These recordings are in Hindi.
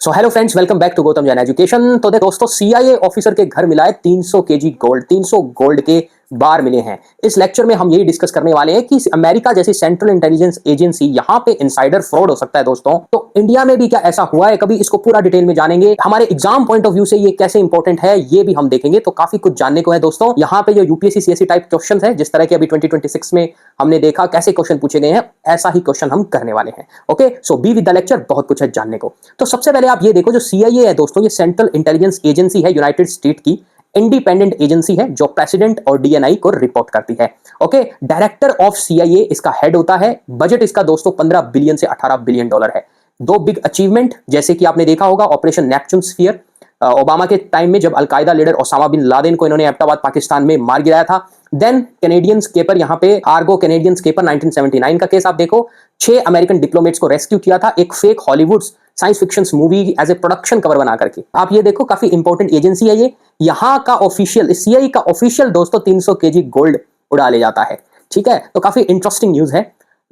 So hello friends, welcome back to Gautam Jain education. तो दोस्तों, सीआईए ऑफिसर के घर मिला है 300 केजी गोल्ड, 300 गोल्ड के बार मिले हैं। इस लेक्चर में हम यही डिस्कस करने वाले हैं कि अमेरिका जैसी सेंट्रल इंटेलिजेंस एजेंसी, यहां पे इनसाइडर फ्रॉड हो सकता है दोस्तों। तो इंडिया में भी क्या ऐसा हुआ है कभी, इसको पूरा डिटेल में जानेंगे। हमारे एग्जाम पॉइंट ऑफ व्यू से ये कैसे इंपॉर्टेंट है ये भी हम देखेंगे। तो काफी कुछ जानने को है दोस्तों। यहाँ पे जो यूपीएससी सीएससी टाइप क्वेश्चन है, जिस तरह के अभी 2026 में हमने देखा कैसे क्वेश्चन पूछे गए हैं, ऐसा ही क्वेश्चन हम करने वाले हैं। Okay, so be with the lecture, बहुत कुछ है जानने को। तो सबसे पहले आप ये देखो, जो सीआईए है दोस्तों, ये सेंट्रल इंटेलिजेंस एजेंसी है, यूनाइटेड स्टेट की इंडिपेंडेंट एजेंसी है, जो प्रेसिडेंट और डीएनआई को रिपोर्ट करती है। ओके, डायरेक्टर ऑफ सीआईए इसका हेड होता है। बजट इसका दोस्तों 15 बिलियन से 18 बिलियन डॉलर है। दो बिग अचीवमेंट, जैसे कि आपने देखा होगा ऑपरेशन नेपच्यून स्फीयर, ओबामा के टाइम में जब al Qaeda leader Osama bin Laden को इन्होंने एबटाबाद पाकिस्तान में मार गिराया था। देन कैनेडियन स्केपर, यहां पे आर्गो कैनेडियन स्केपर 1979 का केस आप देखो। 6 अमेरिकन डिप्लोमेट्स को रेस्क्यू किया था एक fake Hollywood science fiction movie as a production cover बना करके। आप ये देखो, काफी इंपॉर्टेंट एजेंसी है ये। यहां का ऑफिशियल, सीआईए का ऑफिशियल दोस्तों 300 केजी गोल्ड उड़ा ले जाता है। ठीक है, तो काफी इंटरेस्टिंग न्यूज है।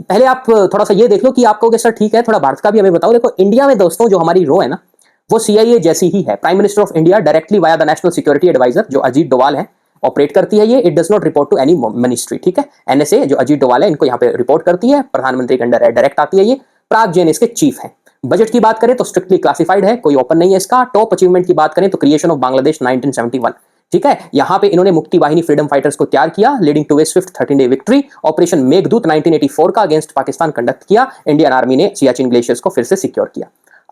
पहले आप थोड़ा सा ये देख लो कि आप कहोगे सर ठीक है, थोड़ा भारत का भी हमें बताओ। देखो, इंडिया में दोस्तों जो हमारी रो है ना, वो सीआईए जैसी ही है। Prime minister of India directly via the national security adviser, जो अजीत डोवाल है, ऑपरेट करती है ये। It does not report to any ministry. ठीक है, एनएसए जो अजीत डोवाल है, इनको यहाँ पे रिपोर्ट करती है, प्रधानमंत्री के अंडर डायरेक्ट आती है ये। पराग जैन इसके चीफ है। बजट की बात करें तो स्ट्रिक्टली क्लासिफाइड है, कोई ओपन नहीं है इसका। टॉप अचीवमेंट की बात करें तो क्रिएशन ऑफ बांग्लादेश 1971। ठीक है, यहां पे इन्होंने मुक्ति वाहिनी फ्रीडम फाइटर्स को तैयार किया, लीडिंग टू ए स्विफ्ट 13-डे विक्ट्री। ऑपरेशन मेघदूत 1984 का अगेंस्ट पाकिस्तान कंडक्ट किया। इंडियन आर्मी ने सियाचिन ग्लेशियर्स को फिर से सिक्योर किया।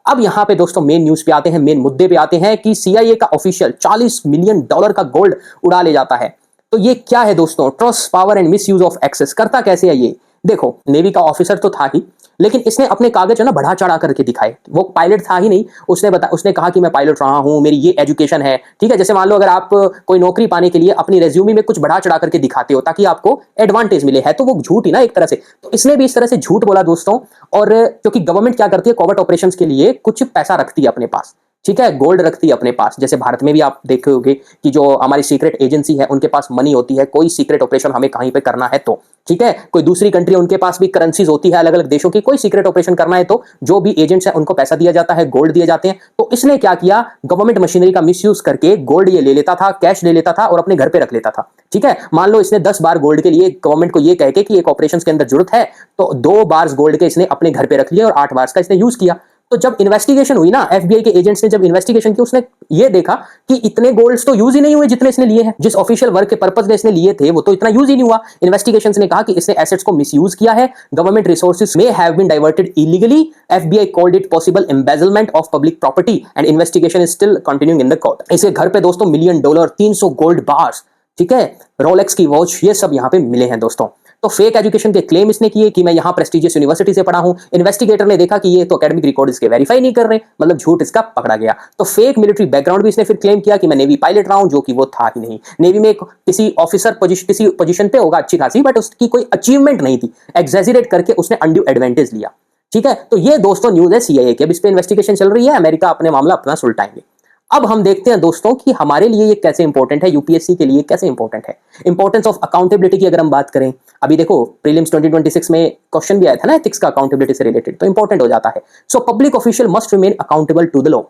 अब यहां पे दोस्तों मेन न्यूज पे आते हैं, मेन मुद्दे पे आते हैं कि सीआईए का ऑफिशियल 40 मिलियन डॉलर का गोल्ड उड़ा ले जाता है। तो ये क्या है दोस्तों? Trust, power and misuse of access. करता कैसे है ये? देखो, नेवी का ऑफिसर तो था ही, लेकिन इसने अपने कागज है ना बढ़ा चढ़ा करके दिखाए। वो पायलट था ही नहीं, उसने कहा कि मैं पायलट रहा हूं, मेरी ये एजुकेशन है। ठीक है, जैसे मान लो अगर आप कोई नौकरी पाने के लिए अपनी रेज्यूमे में कुछ बढ़ा चढ़ा करके दिखाते हो ताकि आपको एडवांटेज मिले, है तो वो झूठ ही ना एक तरह से। तो इसने भी इस तरह से झूठ बोला दोस्तों। और क्योंकि गवर्नमेंट क्या करती है, कॉवर्ट ऑपरेशंस के लिए कुछ पैसा रखती है अपने पास। ठीक है, गोल्ड रखती है अपने पास। जैसे भारत में भी आप देखोगे कि जो हमारी सीक्रेट एजेंसी है, उनके पास मनी होती है, कोई सीक्रेट ऑपरेशन हमें कहीं पे करना है तो। ठीक है, कोई दूसरी कंट्री, उनके पास भी करेंसीज होती है अलग अलग देशों की, कोई सीक्रेट ऑपरेशन करना है तो जो भी एजेंट्स है उनको पैसा दिया जाता है, गोल्ड दिए जाते हैं। तो इसने क्या किया, गवर्नमेंट मशीनरी का मिसयूज करके गोल्ड ये ले लेता था, कैश ले लेता था और अपने घर पे रख लेता था। ठीक है, मान लो इसने 10 बार गोल्ड के लिए गवर्नमेंट को ये कह के कि एक ऑपरेशन के अंदर जरूरत है, तो 2 बार गोल्ड के इसने अपने घर पे रख लिया और 8 बार का इसने यूज किया। तो जब इन्वेस्टिगेशन हुई ना, एफबीआई के एजेंट्स ने जब इन्वेस्टिगेशन की, उसने ये देखा कि इतने गोल्ड्स तो यूज ही नहीं हुए जितने इसने लिए हैं। जिस ऑफिशियल वर्क के पर्पस में इसने लिए थे वो तो इतना यूज ही नहीं हुआ। इन्वेस्टिगेशंस ने कहा कि इसने एसेट्स को मिसयूज किया है, government resources may have been diverted illegally. FBI called it possible embezzlement of public property and investigation is still continuing in the court. इसके घर पे दोस्तों मिलियन डॉलर, 300 गोल्ड बार्स, ठीक है, रोलेक्स की वॉच, ये सब यहाँ पे मिले हैं दोस्तों। तो फेक एजुकेशन के क्लेम इसने किए कि मैं यहां प्रेस्टिजियस यूनिवर्सिटी से पढ़ा हूं। इन्वेस्टिगेटर ने देखा कि ये तो एकेडमिक रिकॉर्ड इसके वेरीफाई नहीं कर रहे, मतलब झूठ इसका पकड़ा गया। तो फेक मिलिट्री बैकग्राउंड भी इसने फिर क्लेम किया कि मैं नेवी पायलट रहा हूं, जो कि वो था ही नहीं। नेवी में किसी ऑफिसर किसी पोजीशन पे होगा अच्छी खासी, बट उसकी कोई अचीवमेंट नहीं थी। एग्जैजरेट करके उसने अनड्यू एडवांटेज लिया। ठीक है, तो ये दोस्तों न्यूज है सीआईए की। अब इस पे इन्वेस्टिगेशन चल रही है, अमेरिका अपने मामला अपना सुलटाएंगे। अब हम देखते हैं दोस्तों कि हमारे लिए ये कैसे इंपॉर्टेंट है, यूपीएससी के लिए कैसे इंपॉर्टेंट है। इंपॉर्टेंस ऑफ अकाउंटेबिलिटी की अगर हम बात करें, अभी देखो प्रीलिम्स 2026 में क्वेश्चन भी आया था ना एथिक्स का, अकाउंटेबिलिटी से रिलेटेड, तो इंपॉर्टेंट हो जाता है। So public official must remain accountable to the law.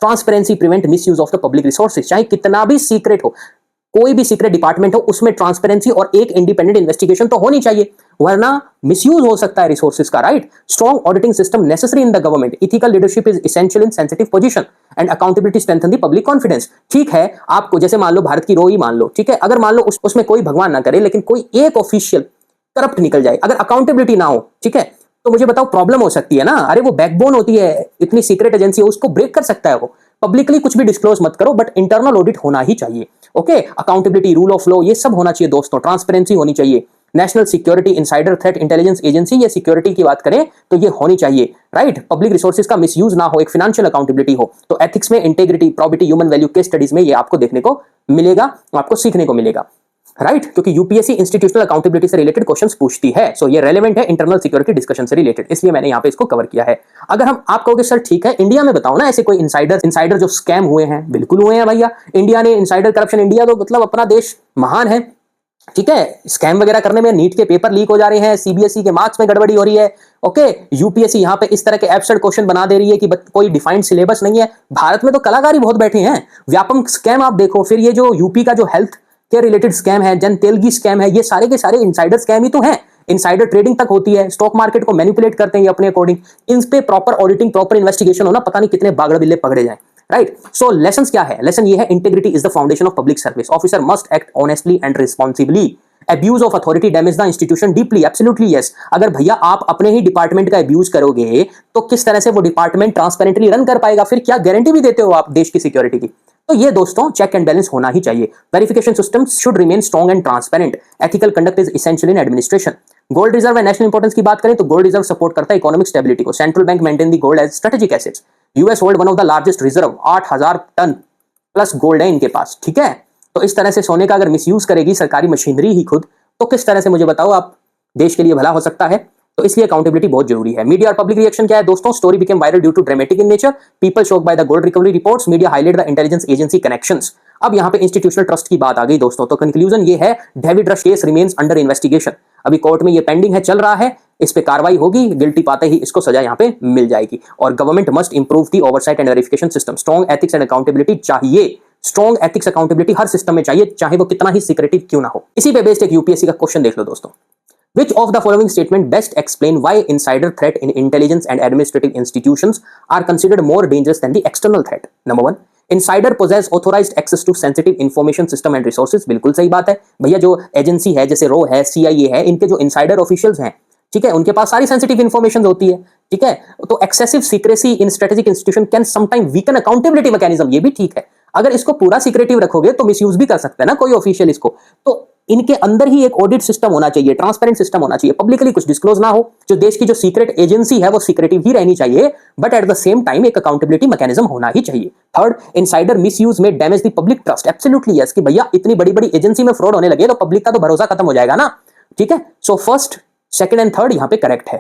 Transparency prevent misuse of the public resources. चाहे कितना भी सीक्रेट हो, कोई भी सीक्रेट डिपार्टमेंट हो, उसमें ट्रांसपेरेंसी और एक इंडिपेंडेंट इन्वेस्टिगेशन तो होनी चाहिए, वरना मिसयूज हो सकता है रिसोर्सेज का। Right, strong auditing system necessary in the government. Ethical leadership is essential in sensitive position and accountability strengthen the public confidence. ठीक है, आपको जैसे मान लो भारत की रो ही मान लो, ठीक है, अगर मान लो उसमें कोई भगवान ना करे लेकिन कोई एक ऑफिशियल करप्ट निकल जाए, अगर अकाउंटेबिलिटी ना हो, ठीक है, तो मुझे बताओ प्रॉब्लम हो सकती है ना। अरे वो बैकबोन होती है, इतनी सीक्रेट एजेंसी है, उसको ब्रेक कर सकता है वो। पब्लिकली कुछ भी डिस्क्लोज मत करो, बट इंटरनल ऑडिट होना ही चाहिए। Okay, accountability, rule of law, ये सब होना चाहिए दोस्तों। ट्रांसपेरेंसी होनी चाहिए। National security insider threat intelligence agency, ये सिक्योरिटी की बात करें तो ये होनी चाहिए। राइट, पब्लिक रिसोर्सेज का मिसयूज ना हो, एक फाइनेंशियल अकाउंटेबिलिटी हो। तो एथिक्स में इंटेग्रिटी, प्रॉबिटी, ह्यूमन वैल्यू के स्टडीज में ये आपको देखने को मिलेगा, आपको सीखने को मिलेगा। राइट, क्योंकि यूपीएससी इंस्टीट्यूशनल अकाउंटेबिलिटी से रिलेटेड क्वेश्चंस पूछती है, सो ये रेलेवेंट है इंटरनल सिक्योरिटी डिस्कशन से रिलेटेड, इसलिए मैंने यहाँ पे इसको कवर किया है। अगर हम आप कहोगे सर ठीक है, इंडिया में बताओ ना ऐसे कोई इनसाइडर जो स्कैम हुए हैं। बिल्कुल हुए हैं भैया, इंडिया ने इनसाइडर करप्शन, इंडिया तो मतलब अपना देश महान है, ठीक है, स्कैम वगैरह करने में नीट के पेपर लीक हो जा रहे हैं, सीबीएसई के मार्क्स में गड़बड़ी हो रही है। ओके, यूपीएससी यहाँ पे इस तरह के एब्सर्ड क्वेश्चन बना दे रही है कि कोई डिफाइंड सिलेबस नहीं है। भारत में तो कलाकार ही बहुत बैठे हैं। व्यापक स्कैम आप देखो, फिर ये जो यूपी का जो हेल्थ के रिलेटेड स्कैम है, जन तेलगी स्कैम है, ये सारे के सारे इनसाइडर स्कैम ही तो हैं। इनसाइडर ट्रेडिंग तक होती है, स्टॉक मार्केट को मैनिपुलेट करते हैं ये अपने अकॉर्डिंग। इन पे प्रॉपर ऑडिटिंग, प्रॉपर इन्वेस्टिगेशन होना, पता नहीं कितने बागड़ बिल्ले पकड़े जाए। राइट, सो लेसन क्या है? लेसन ये है, integrity is the foundation of public service. Officer must act honestly and responsibly. Abuse of authority damage the institution deeply. Absolutely yes. अगर भैया आप अपने ही डिपार्टमेंट का एब्यूज करोगे तो किस तरह से वो डिपार्टमेंट ट्रांसपेरेंटली रन कर पाएगा? फिर क्या गारंटी भी देते हो आप देश की सिक्योरिटी की? तो ये दोस्तों चेक एंड बैलेंस होना ही चाहिए। Verification system should remain strong and transparent. Ethical conduct is essential in administration. Gold reserve and national importance की बात करें तो गोल्ड रिजर्व सपोर्ट करता है इकोनॉमिक स्टेबिलिटी को। Central bank maintain the gold as strategic assets. US hold one of the largest reserve, 8000 ton plus gold है इनके पास। ठीक है, तो इस तरह से सोने का अगर मिसयूज करेगी सरकारी मशीनरी ही खुद, तो किस तरह से मुझे बताओ आप देश के लिए भला हो सकता है? तो इसलिए अकाउंटेबिलिटी बहुत जरूरी है। मीडिया और पब्लिक रिएक्शन क्या है दोस्तों? Story became viral due to dramatic in nature. People shock by the gold recovery reports. Media highlight the intelligence agency connections. अब यहां पे इंस्टीट्यूशनल ट्रस्ट की बात आ गई दोस्तों। तो कंक्लूजन ये है, David rush case remains under investigation. अभी कोर्ट में ये पेंडिंग है, चल रहा है, इस पे कार्रवाई होगी, गिल्टी पाते ही इसको सजा यहां पे मिल जाएगी। और government must improve the oversight and verification system. Strong ethics and accountability चाहिए। स्ट्रॉन्ग एथिक्स अकाउंटेबिलिटी हर सिस्टम में चाहिए, चाहे वो कितना ही सीक्रेटिव क्यों ना हो। इसी पे बेस्ड एक यूपीएससी का क्वेश्चन देख लो दोस्तों। Which of the following statement best explain why insider threat in intelligence and administrative institutions are considered more dangerous than the external threat? Number 1, insider possess authorized access to sensitive information system and resources। बिल्कुल सही बात है भैया। जो एजेंसी है जैसे रो है, सीआईए है, इनके जो इंसाइडर ऑफिशियल्स हैं, ठीक है, उनके पास सारी सेंसिटिव इंफॉर्मेशन होती है। ठीक है, तो excessive secrecy in strategic institution can sometime weaken accountability mechanism. ये भी ठीक है। अगर इसको पूरा सीक्रेटिव रखोगे तो मिसयूज भी कर सकता है ना कोई ऑफिशियल इसको। तो इनके अंदर ही एक ऑडिट सिस्टम होना चाहिए, ट्रांसपेरेंट सिस्टम होना चाहिए, पब्लिकली कुछ डिस्क्लोज ना हो। जो देश की जो सीक्रेट एजेंसी है वो सीक्रेटिव ही रहनी चाहिए, but at the same time एक अकाउंटेबिलिटी मैकेनिज्म होना ही चाहिए। थर्ड, इनसाइडर मिसयूज में damage the public trust. Absolutely yes, कि भैया इतनी बड़ी बड़ी एजेंसी में फ्रॉड होने लगे तो पब्लिक का तो भरोसा खत्म हो जाएगा ना। ठीक है, so first, second and third यहां पे करेक्ट है,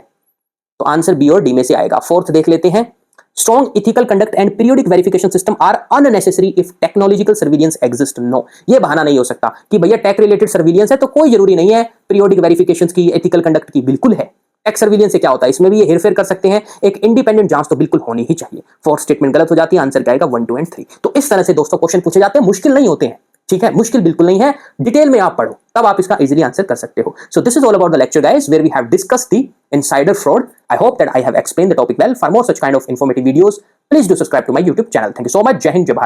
तो आंसर बी और डी में से आएगा। फोर्थ देख लेते हैं। Strong ethical conduct and periodic verification system are unnecessary if technological surveillance exists। No, ये बहाना नहीं हो सकता कि भैया टेक रिलेटेड सर्विलियंस है तो कोई जरूरी नहीं है पीरियोडिक वेरिफिकेशंस की, एथिकल कंडक्ट की। बिल्कुल है। टेक सर्विलियंस से क्या होता है, इसमें भी ये हेरफेर कर सकते हैं। एक इंडिपेंडेंट जांच तो बिल्कुल होनी ही चाहिए। फोर्थ स्टेटमेंट गलत हो जाती है, आंसर क्या आएगा? 1, 2 एंड 3। तो इस तरह से दोस्तों क्वेश्चन पूछे जाते हैं, मुश्किल नहीं होते हैं। ठीक है, मुश्किल बिल्कुल नहीं है। डिटेल में आप पढ़ो तब आप इसका इजीली आंसर कर सकते हो। So this is all about the lecture guys, where we have discussed the insider fraud. I hope that I have explained the topic well. For more such kind of informative videos, please do subscribe to my YouTube channel. Thank you so much. Jai Hind, Jai Bharat.